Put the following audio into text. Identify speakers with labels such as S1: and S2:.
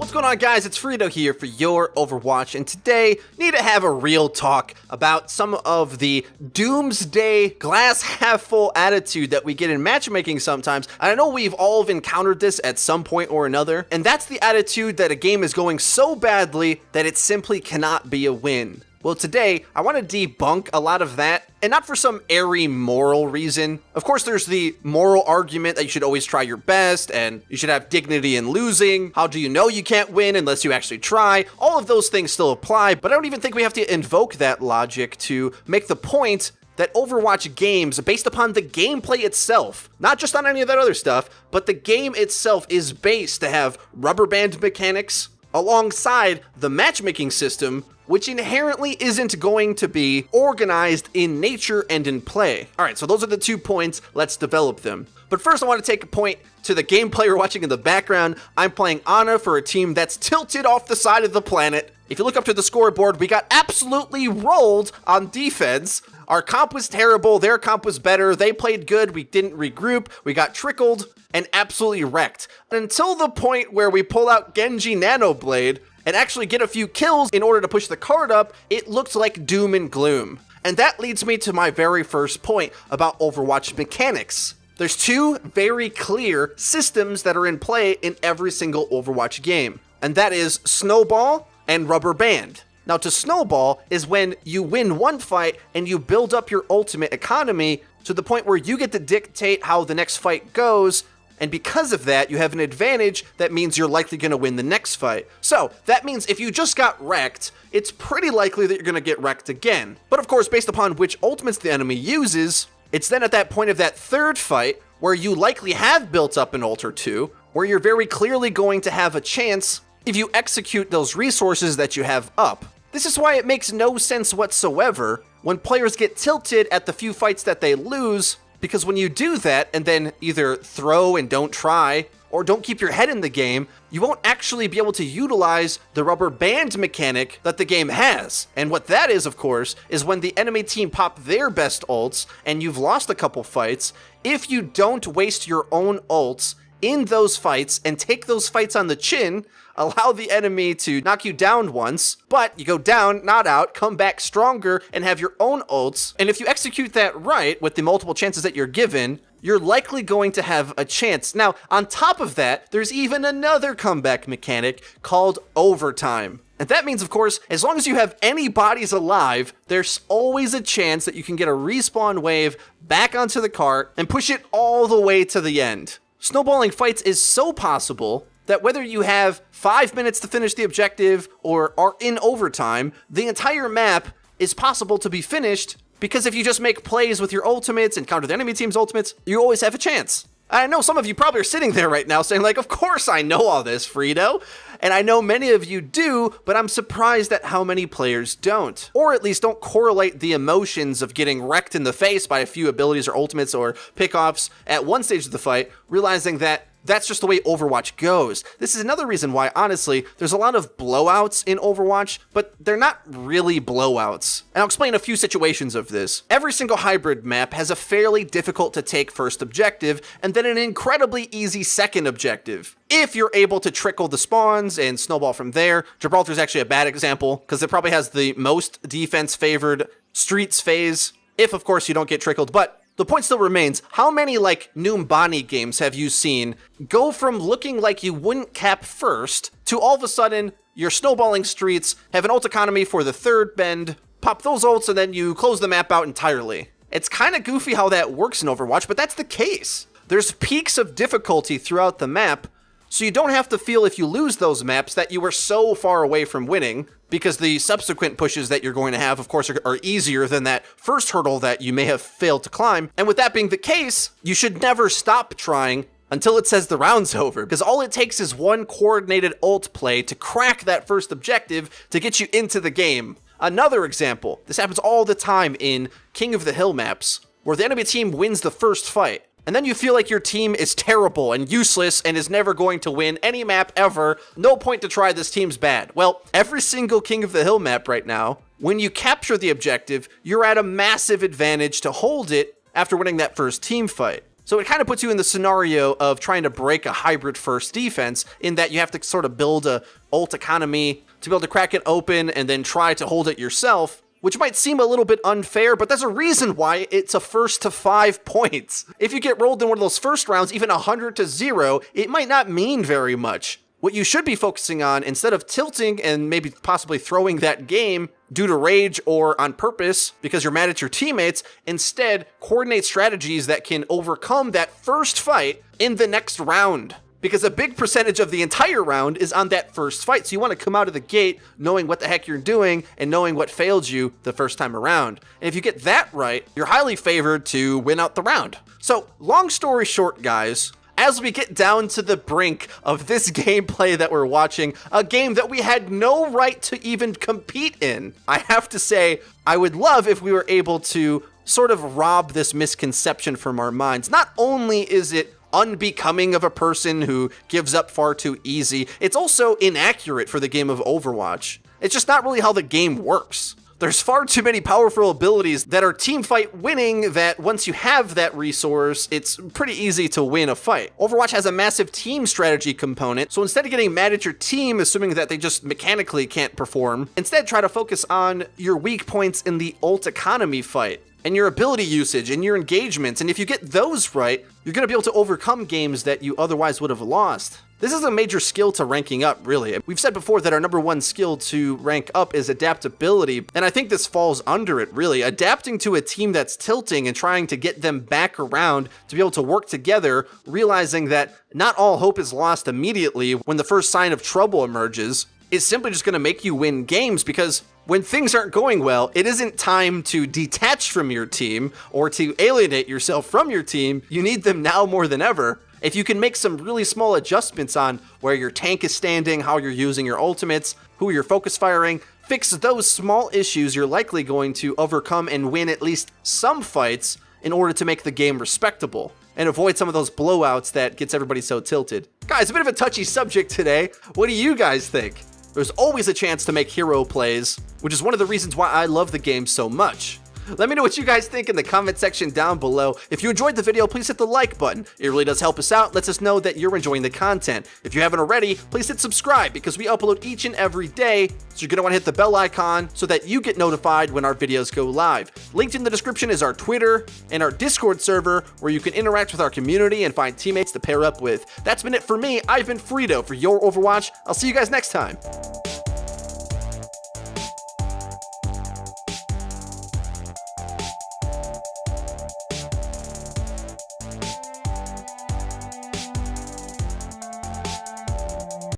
S1: What's going on, guys? It's Frito here for your Overwatch, and today need to have a real talk about some of the doomsday glass half full attitude that we get in matchmaking sometimes. I know we've all encountered this at some point or another, and that's the attitude that a game is going so badly that it simply cannot be a win. Well, today, I want to debunk a lot of that, and not for some airy moral reason. Of course, there's the moral argument that you should always try your best, and you should have dignity in losing. How do you know you can't win unless you actually try? All of those things still apply, but I don't even think we have to invoke that logic to make the point that Overwatch games, based upon the gameplay itself, not just on any of that other stuff, but the game itself is based to have rubber band mechanics alongside the matchmaking system, which inherently isn't going to be organized in nature and in play. All right, so those are the 2 points. Let's develop them. But first, I want to take a point to the gameplay you're watching in the background. I'm playing Ana for a team that's tilted off the side of the planet. If you look up to the scoreboard, we got absolutely rolled on defense. Our comp was terrible, their comp was better, they played good, we didn't regroup, we got trickled, and absolutely wrecked. Until the point where we pull out Genji Nanoblade and actually get a few kills in order to push the card up, it looked like doom and gloom. And that leads me to my very first point about Overwatch mechanics. There's 2 very clear systems that are in play in every single Overwatch game, and that is Snowball and Rubber Band. Now, to snowball is when you win one fight and you build up your ultimate economy to the point where you get to dictate how the next fight goes, and because of that, you have an advantage that means you're likely going to win the next fight. So, that means if you just got wrecked, it's pretty likely that you're going to get wrecked again. But of course, based upon which ultimates the enemy uses, it's then at that point of that third fight where you likely have built up an ult or 2, where you're very clearly going to have a chance if you execute those resources that you have up. This is why it makes no sense whatsoever when players get tilted at the few fights that they lose, because when you do that and then either throw and don't try, or don't keep your head in the game, you won't actually be able to utilize the rubber band mechanic that the game has. And what that is, of course, is when the enemy team pop their best ults and you've lost a couple fights, if you don't waste your own ults in those fights and take those fights on the chin, allow the enemy to knock you down once, but you go down, not out, come back stronger, and have your own ults. And if you execute that right with the multiple chances that you're given, you're likely going to have a chance. Now, on top of that, there's even another comeback mechanic called overtime. And that means, of course, as long as you have any bodies alive, there's always a chance that you can get a respawn wave back onto the cart and push it all the way to the end. Snowballing fights is so possible that whether you have 5 minutes to finish the objective or are in overtime, the entire map is possible to be finished, because if you just make plays with your ultimates and counter the enemy team's ultimates, you always have a chance. I know some of you probably are sitting there right now saying like, of course I know all this, Frito. And I know many of you do, but I'm surprised at how many players don't. Or at least don't correlate the emotions of getting wrecked in the face by a few abilities or ultimates or pickoffs at one stage of the fight, realizing that that's just the way Overwatch goes. This is another reason why, honestly, there's a lot of blowouts in Overwatch, but they're not really blowouts. And I'll explain a few situations of this. Every single hybrid map has a fairly difficult to take first objective, and then an incredibly easy second objective. If you're able to trickle the spawns and snowball from there, Gibraltar's actually a bad example, because it probably has the most defense-favored streets phase, if of course you don't get trickled, but the point still remains, how many like Numbani games have you seen go from looking like you wouldn't cap first to all of a sudden you're snowballing streets, have an ult economy for the third bend, pop those ults, and then you close the map out entirely? It's kind of goofy how that works in Overwatch, but that's the case. There's peaks of difficulty throughout the map, so you don't have to feel if you lose those maps that you were so far away from winning, because the subsequent pushes that you're going to have, of course, are easier than that first hurdle that you may have failed to climb. And with that being the case, you should never stop trying until it says the round's over, because all it takes is one coordinated ult play to crack that first objective to get you into the game. Another example, this happens all the time in King of the Hill maps, where the enemy team wins the first fight, and then you feel like your team is terrible and useless and is never going to win any map ever. No point to try, this team's bad. Well, every single King of the Hill map right now, when you capture the objective, you're at a massive advantage to hold it after winning that first team fight. So it kind of puts you in the scenario of trying to break a hybrid first defense in that you have to sort of build a ult economy to be able to crack it open and then try to hold it yourself, which might seem a little bit unfair, but there's a reason why it's a first to 5 points. If you get rolled in one of those first rounds, even 100-0, it might not mean very much. What you should be focusing on, instead of tilting and maybe possibly throwing that game due to rage or on purpose because you're mad at your teammates, instead coordinate strategies that can overcome that first fight in the next round. Because a big percentage of the entire round is on that first fight. So you want to come out of the gate knowing what the heck you're doing and knowing what failed you the first time around. And if you get that right, you're highly favored to win out the round. So long story short, guys, as we get down to the brink of this gameplay that we're watching, a game that we had no right to even compete in, I have to say, I would love if we were able to sort of rob this misconception from our minds. Not only is it unbecoming of a person who gives up far too easy, it's also inaccurate for the game of Overwatch. It's just not really how the game works. There's far too many powerful abilities that are teamfight winning that once you have that resource, it's pretty easy to win a fight. Overwatch has a massive team strategy component, so instead of getting mad at your team, assuming that they just mechanically can't perform, instead try to focus on your weak points in the ult economy fight, and your ability usage, and your engagements, and if you get those right, you're going to be able to overcome games that you otherwise would have lost. This is a major skill to ranking up, really. We've said before that our number one skill to rank up is adaptability, and I think this falls under it, really. Adapting to a team that's tilting and trying to get them back around to be able to work together, realizing that not all hope is lost immediately when the first sign of trouble emerges, is simply just going to make you win games, because when things aren't going well, it isn't time to detach from your team or to alienate yourself from your team. You need them now more than ever. If you can make some really small adjustments on where your tank is standing, how you're using your ultimates, who you're focus firing, fix those small issues, you're likely going to overcome and win at least some fights in order to make the game respectable and avoid some of those blowouts that gets everybody so tilted. Guys, a bit of a touchy subject today. What do you guys think? There's always a chance to make hero plays, which is one of the reasons why I love the game so much. Let me know what you guys think in the comment section down below. If you enjoyed the video, please hit the like button. It really does help us out, lets us know that you're enjoying the content. If you haven't already, please hit subscribe because we upload each and every day, so you're gonna wanna hit the bell icon so that you get notified when our videos go live. Linked in the description is our Twitter and our Discord server where you can interact with our community and find teammates to pair up with. That's been it for me. I've been Frito for your Overwatch. I'll see you guys next time.